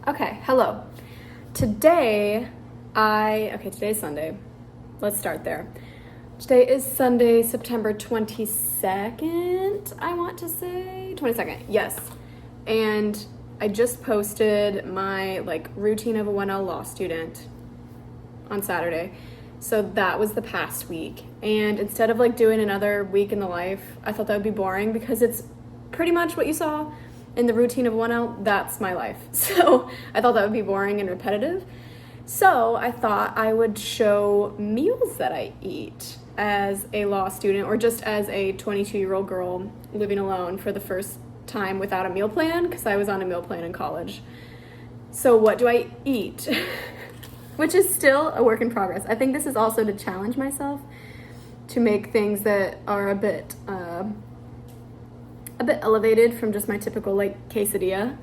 Okay, hello. Today's Sunday. Let's start there. Today is Sunday, September 22nd, I want to say. 22nd, yes. And I just posted my routine of a 1L law student on Saturday. So that was the past week. And instead of doing another week in the life, I thought that would be boring because it's pretty much what you saw in the routine of 1L. That's my life. So I thought that would be boring and repetitive. So I thought I would show meals that I eat as a law student or just as a 22-year-old girl living alone for the first time without a meal plan because I was on a meal plan in college. So what do I eat? Which is still a work in progress. I think this is also to challenge myself to make things that are a bit elevated from just my typical quesadilla.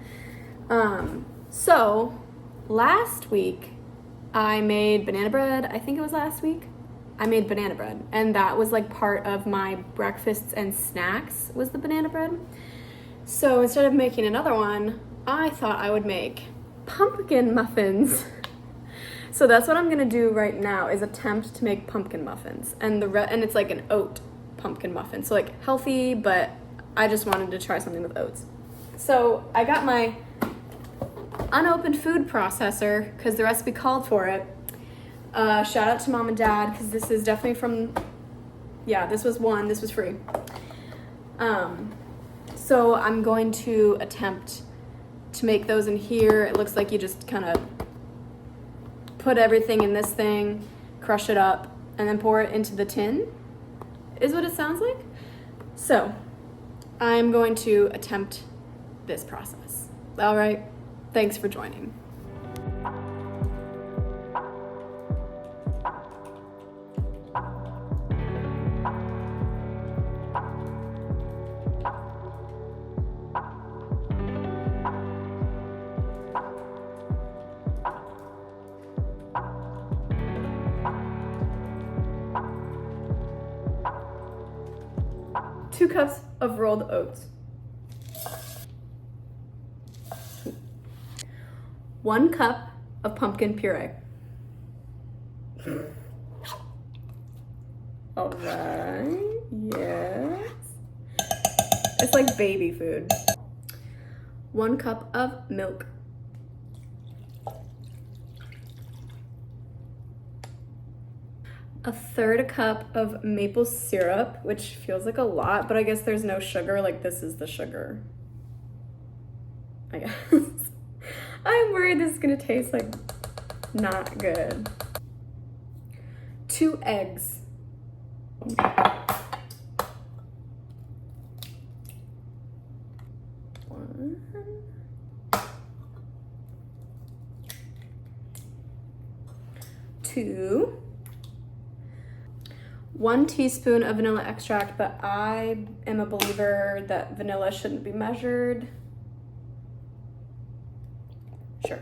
So last week I made banana bread. I think it was last week. I made banana bread, and that was part of my breakfasts and snacks was the banana bread. So instead of making another one, I thought I would make pumpkin muffins. So that's what I'm gonna do right now is attempt to make pumpkin muffins, and it's an oat pumpkin muffin. So healthy, but I just wanted to try something with oats. So I got my unopened food processor because the recipe called for it. Shout out to mom and dad because this is definitely this was free. So I'm going to attempt to make those in here. It looks like you just kind of put everything in this thing, crush it up, and then pour it into the tin, is what it sounds like. So I'm going to attempt this process. All right, thanks for joining. Two cups of rolled oats. 1 cup of pumpkin puree. All right, yes. It's like baby food. 1 cup of milk. A third cup of maple syrup, which feels like a lot, but I guess there's no sugar. This is the sugar, I guess. I'm worried this is gonna taste not good. 2 eggs. One. 2. 1 teaspoon of vanilla extract, but I am a believer that vanilla shouldn't be measured. Sure,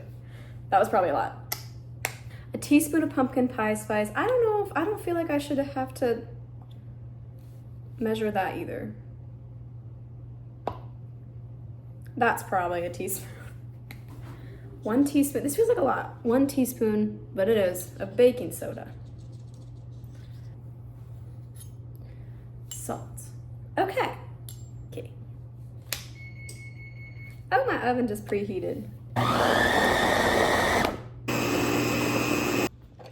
that was probably a lot. A teaspoon of pumpkin pie spice. I don't feel like I should have to measure that either. That's probably a teaspoon. 1 teaspoon, this feels like a lot. 1 teaspoon, but it is, of baking soda. Salt. Okay. Oh, my oven just preheated.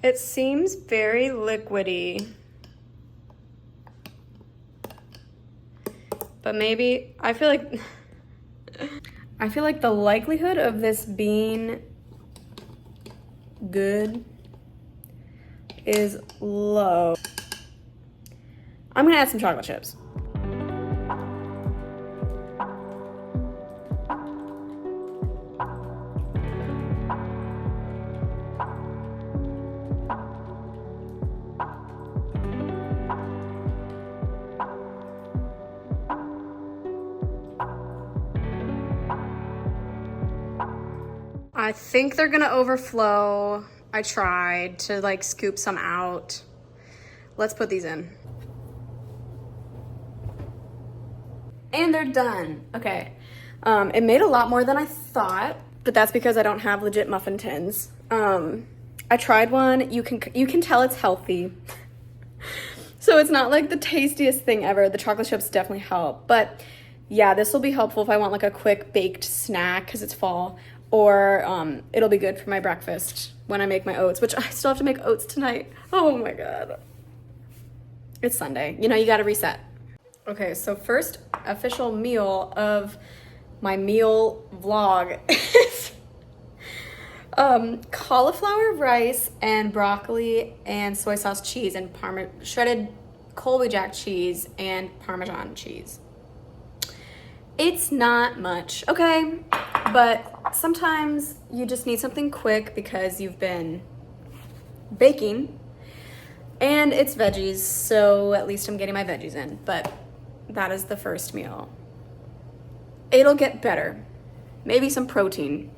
It seems very liquidy. But maybe, I feel like the likelihood of this being good is low. I'm gonna add some chocolate chips. I think they're gonna overflow. I tried to scoop some out. Let's put these in. And they're done. Okay. It made a lot more than I thought. but that's because I don't have legit muffin tins. I tried one. You can tell it's healthy. So it's not like the tastiest thing ever. The chocolate chips definitely help. But yeah, this will be helpful if I want like a quick baked snack because it's fall. Or it'll be good for my breakfast when I make my oats, which I still have to make oats tonight. Oh my God. It's Sunday. You know, you got to reset. Okay, so first official meal of my meal vlog is cauliflower rice and broccoli and soy sauce cheese and shredded Colby Jack cheese and Parmesan cheese. It's not much, okay? But sometimes you just need something quick because you've been baking and it's veggies, so at least I'm getting my veggies in. But that is the first meal. It'll get better. Maybe some protein.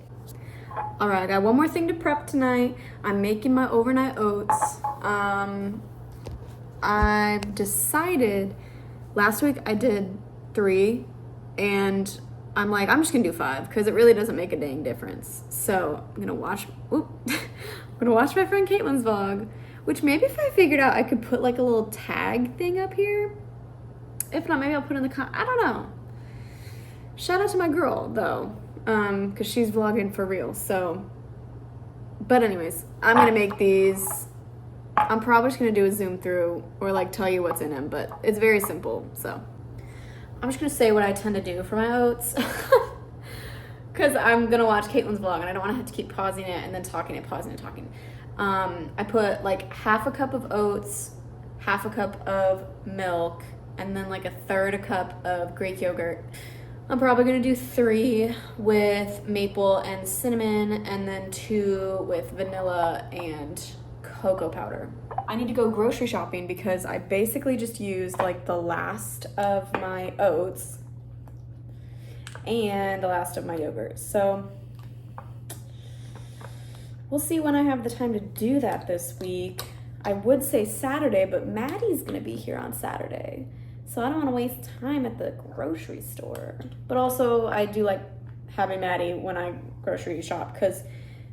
All right, I got one more thing to prep tonight. I'm making my overnight oats. I've decided, last week I did 3, and I'm like, I'm just gonna do 5 because it really doesn't make a dang difference. So I'm gonna watch my friend Caitlin's vlog, which maybe if I figured out I could put like a little tag thing up here. If not, maybe I'll put in the I don't know. Shout out to my girl though, because she's vlogging for real. So, but anyways, I'm gonna make these. I'm probably just gonna do a zoom through or like tell you what's in them, but it's very simple. So I'm just gonna say what I tend to do for my oats, because I'm gonna watch Caitlin's vlog and I don't want to have to keep pausing it and then talking and pausing and talking. I put like half a cup of oats, half a cup of milk, and then like a third a cup of Greek yogurt. I'm probably gonna do 3 with maple and cinnamon, and then 2 with vanilla and cocoa powder. I need to go grocery shopping because I basically just used like the last of my oats and the last of my yogurt. So we'll see when I have the time to do that this week. I would say Saturday, but Maddie's gonna be here on Saturday. So I don't want to waste time at the grocery store. But also I do like having Maddie when I grocery shop because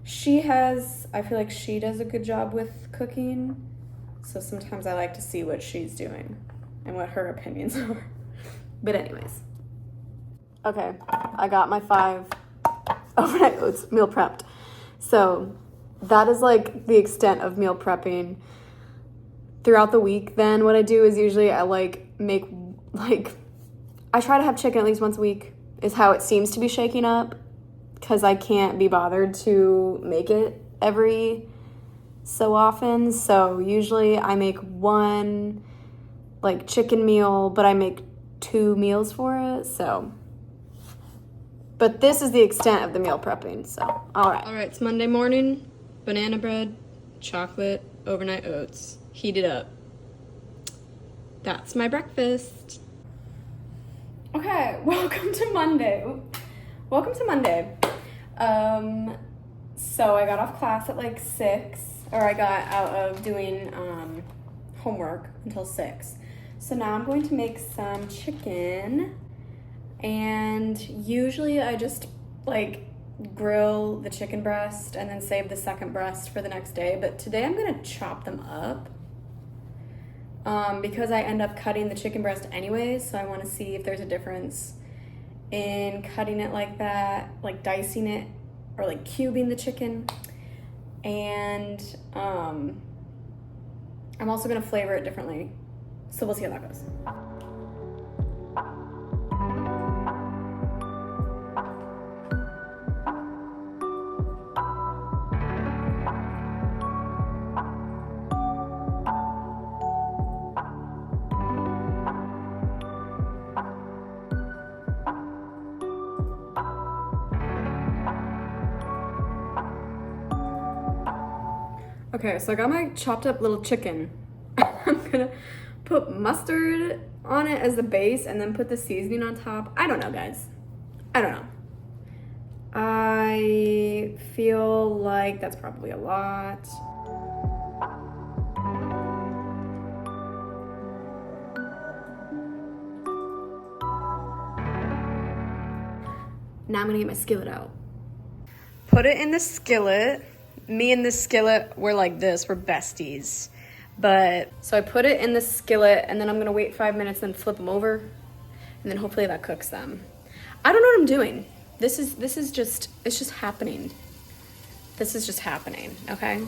I feel like she does a good job with cooking. So sometimes I like to see what she's doing and what her opinions are. But anyways. Okay, I got my 5 overnight oats meal prepped. So that is like the extent of meal prepping throughout the week. Then what I do is usually I I try to have chicken at least once a week is how it seems to be shaking up because I can't be bothered to make it every so often. So usually I make 1 like chicken meal, but I make 2 meals for it. So, but this is the extent of the meal prepping. So, all right, it's Monday morning. Banana bread, chocolate, overnight oats, heated up. That's my breakfast. Okay, welcome to Monday. So I got off class at like 6, or I got out of doing homework until 6. So now I'm going to make some chicken, and usually I just like grill the chicken breast and then save the second breast for the next day, but today I'm gonna chop them up because I end up cutting the chicken breast anyways, so I want to see if there's a difference in cutting it like that, like dicing it or like cubing the chicken. And I'm also gonna flavor it differently, so we'll see how that goes. Okay, so I got my chopped up little chicken. I'm gonna put mustard on it as the base and then put the seasoning on top. I don't know, guys. I don't know. I feel like that's probably a lot. Now I'm gonna get my skillet out. put it in the skillet. Me and the skillet, we're like this, we're besties. But, so I put it in the skillet and then I'm gonna wait 5 minutes and flip them over. And then hopefully that cooks them. I don't know what I'm doing. This is just, it's just happening. This is just happening, okay?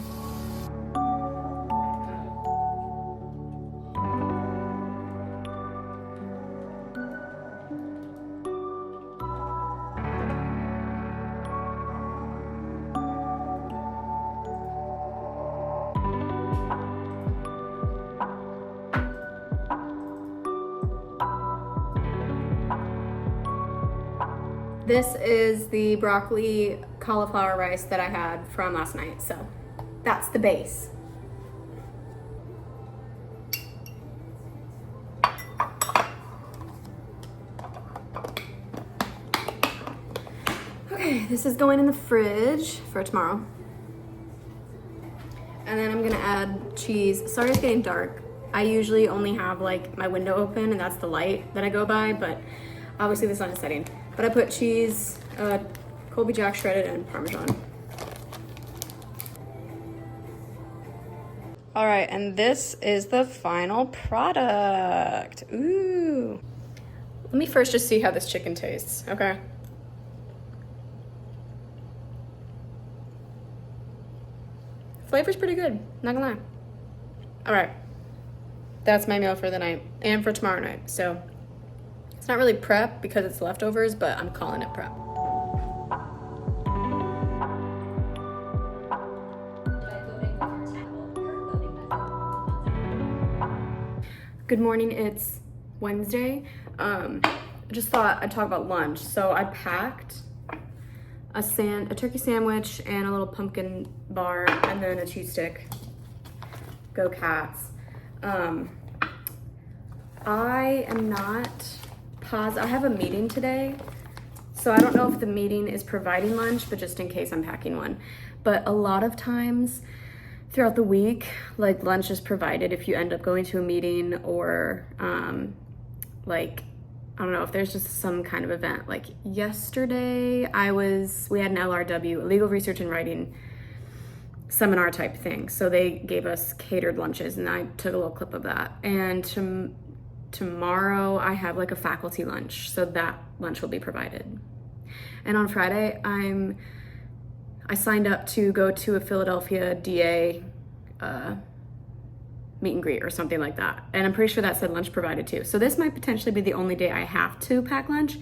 This is the broccoli cauliflower rice that I had from last night, so that's the base. Okay, this is going in the fridge for tomorrow. And then I'm gonna add cheese. Sorry it's getting dark. I usually only have like my window open and that's the light that I go by, but obviously the sun is setting. But I put cheese, Colby Jack shredded, and Parmesan. All right, and this is the final product. Ooh. Let me first just see how this chicken tastes, okay? Flavor's pretty good, not gonna lie. All right, that's my meal for the night and for tomorrow night, so. It's not really prep because it's leftovers, but I'm calling it prep. Good morning, it's Wednesday. I just thought I'd talk about lunch. So I packed a turkey sandwich and a little pumpkin bar and then a cheese stick. Go Cats. I am not positive. I have a meeting today, so I don't know if the meeting is providing lunch, but just in case I'm packing one. But a lot of times throughout the week, like lunch is provided if you end up going to a meeting or like, I don't know, if there's just some kind of event. Like yesterday we had an LRW, legal research and writing seminar type thing. So they gave us catered lunches and I took a little clip of that. And tomorrow I have like a faculty lunch, so that lunch will be provided. And on Friday, I signed up to go to a Philadelphia DA meet and greet or something like that. And I'm pretty sure that said lunch provided too. So this might potentially be the only day I have to pack lunch,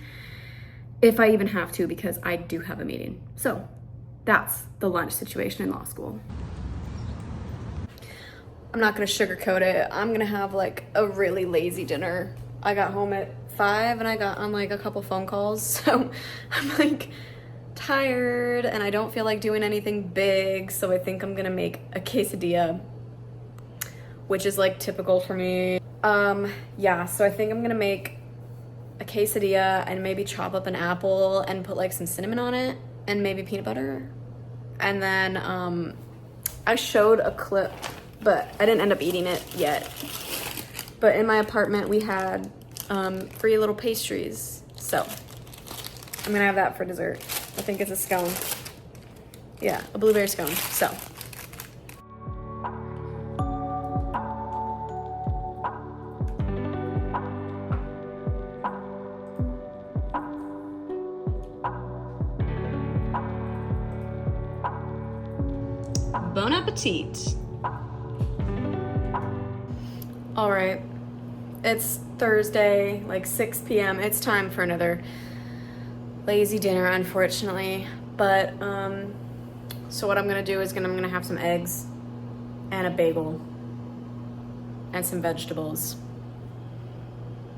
if I even have to, because I do have a meeting. So that's the lunch situation in law school. I'm not gonna sugarcoat it. I'm gonna have like a really lazy dinner. I got home at 5 and I got on like a couple phone calls. So I'm like tired and I don't feel like doing anything big. So I think I'm gonna make a quesadilla, which is like typical for me. Yeah, so I think I'm gonna make a quesadilla and maybe chop up an apple and put like some cinnamon on it and maybe peanut butter. And then I showed a clip, but I didn't end up eating it yet. But in my apartment, we had free little pastries. So I'm gonna have that for dessert. I think it's a scone. Yeah, a blueberry scone, so. Bon appetit. All right, it's Thursday, like 6 p.m. It's time for another lazy dinner, unfortunately. But, so what I'm gonna do is I'm gonna have some eggs and a bagel and some vegetables.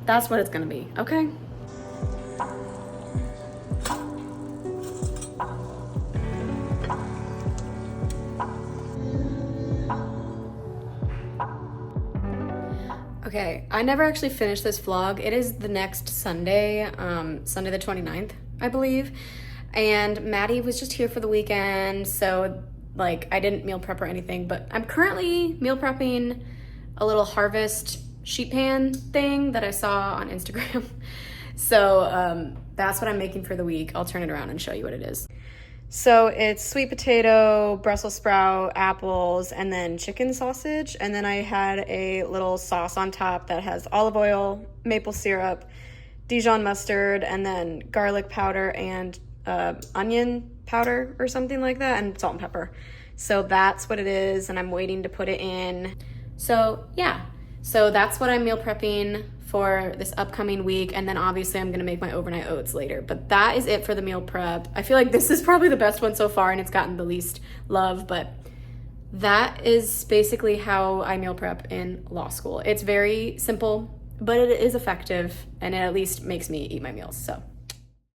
That's what it's gonna be, okay? Okay, I never actually finished this vlog. It is the next Sunday, Sunday the 29th, I believe. And Maddie was just here for the weekend, so like I didn't meal prep or anything, but I'm currently meal prepping a little Harvest sheet pan thing that I saw on Instagram. So that's what I'm making for the week. I'll turn it around and show you what it is. So it's sweet potato, Brussels sprout, apples, and then chicken sausage. And then I had a little sauce on top that has olive oil, maple syrup, Dijon mustard, and then garlic powder and onion powder or something like that, and salt and pepper. So that's what it is, and I'm waiting to put it in. So yeah, so that's what I'm meal prepping for this upcoming week, and then obviously I'm gonna make my overnight oats later. But that is it for the meal prep. I feel like this is probably the best one so far, and it's gotten the least love, but that is basically how I meal prep in law school. It's very simple, but it is effective, and it at least makes me eat my meals, so.